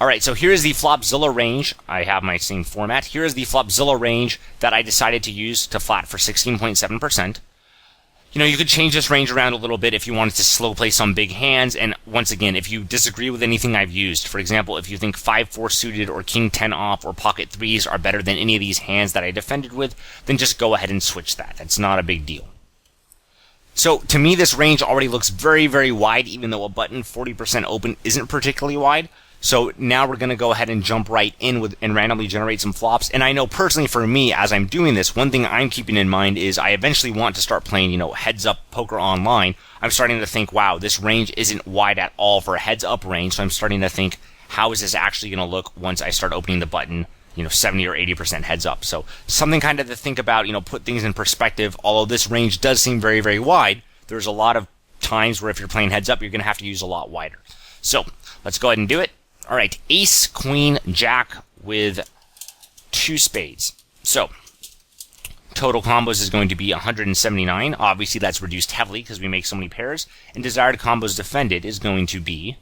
Alright, so here's the Flopzilla range. I have my same format. Here is the Flopzilla range that I decided to use to flat for 16.7%. You could change this range around a little bit if you wanted to slow play some big hands, and once again, if you disagree with anything I've used, for example, if you think 5-4 suited or King 10 off or pocket 3s are better than any of these hands that I defended with, then just go ahead and switch that. That's not a big deal. So, to me, this range already looks very, very wide, even though a button 40% open isn't particularly wide. So now we're going to go ahead and jump right in and randomly generate some flops. And I know personally for me, as I'm doing this, one thing I'm keeping in mind is I eventually want to start playing, heads up poker online. I'm starting to think, wow, this range isn't wide at all for a heads up range. So I'm starting to think, how is this actually going to look once I start opening the button, 70 or 80% heads up. So something kind of to think about, put things in perspective. Although this range does seem very, very wide, there's a lot of times where if you're playing heads up, you're going to have to use a lot wider. So let's go ahead and do it. All right, ace, queen, jack with 2 spades. So, total combos is going to be 179. Obviously, that's reduced heavily because we make so many pairs. And desired combos defended is going to be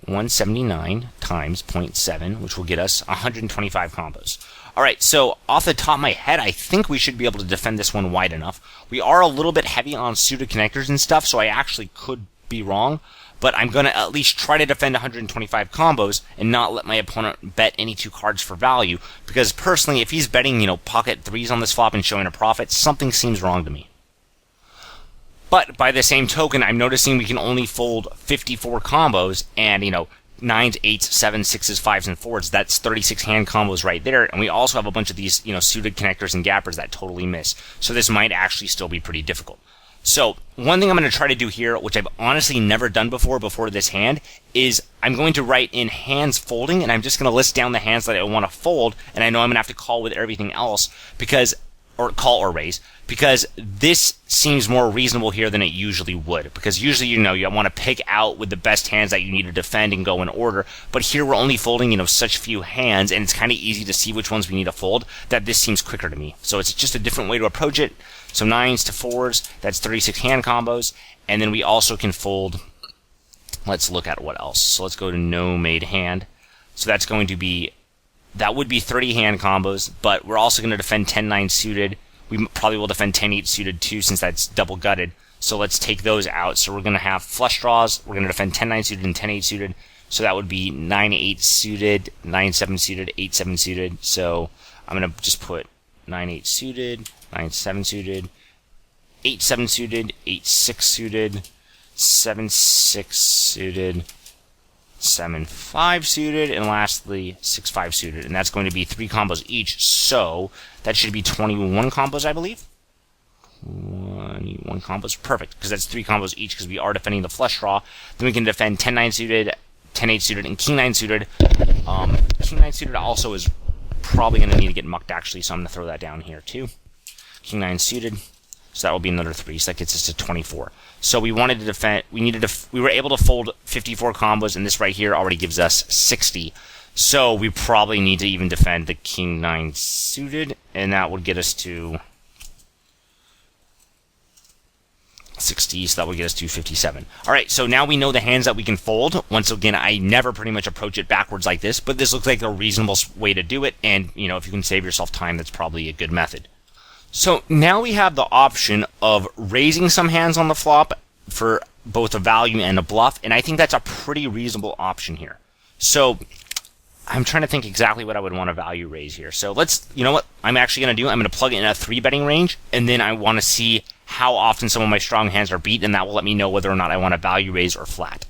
179 times 0.7, which will get us 125 combos. All right, so off the top of my head, I think we should be able to defend this one wide enough. We are a little bit heavy on suited connectors and stuff, so I actually could be wrong. But I'm going to at least try to defend 125 combos and not let my opponent bet any 2 cards for value. Because personally, if he's betting, pocket 3s on this flop and showing a profit, something seems wrong to me. But by the same token, I'm noticing we can only fold 54 combos and, 9s, 8s, 7s, 6s, 5s, and 4s. That's 36 hand combos right there. And we also have a bunch of these, suited connectors and gappers that totally miss. So this might actually still be pretty difficult. So, one thing I'm going to try to do here, which I've honestly never done before this hand, is I'm going to write in hands folding, and I'm just going to list down the hands that I want to fold, and I know I'm going to have to call with everything else, or call or raise, because this seems more reasonable here than it usually would. Because usually, you want to pick out with the best hands that you need to defend and go in order, but here we're only folding, such few hands, and it's kind of easy to see which ones we need to fold, that this seems quicker to me. So it's just a different way to approach it. So 9s to 4s, that's 36 hand combos, and then we also can fold, let's look at what else. So let's go to no made hand. So that's going to be, that would be 30 hand combos, but we're also going to defend 10-9 suited. We probably will defend 10-8 suited too, since that's double gutted. So let's take those out. So we're going to have flush draws, we're going to defend 10-9 suited and 10-8 suited. So that would be 9-8 suited, 9-7 suited, 8-7 suited. So I'm going to just put 9-8 suited, 9-7 suited, 8-7 suited, 8-6 suited, 7-6 suited, 7-5 suited, and lastly 6-5 suited. And that's going to be 3 combos each, so that should be 21 combos, I believe. 21 combos, perfect, because that's 3 combos each, because we are defending the flush draw. Then we can defend 10-9 suited, 10-8 suited, and King 9 suited. King 9 suited also is probably going to need to get mucked, actually, so I'm going to throw that down here too. King 9 suited, so that will be another 3, so that gets us to 24. So we wanted to defend, we were able to fold 54 combos, and this right here already gives us 60. So we probably need to even defend the King 9 suited, and that would get us to 60, so that would get us to 57. Alright, so now we know the hands that we can fold. Once again, I never pretty much approach it backwards like this, but this looks like a reasonable way to do it, and, if you can save yourself time, that's probably a good method. So now we have the option of raising some hands on the flop for both a value and a bluff, and I think that's a pretty reasonable option here. So I'm trying to think exactly what I would want to value raise here. So you know what I'm actually going to do? I'm going to plug it in a 3-betting range, and then I want to see how often some of my strong hands are beat, and that will let me know whether or not I want to value raise or flat.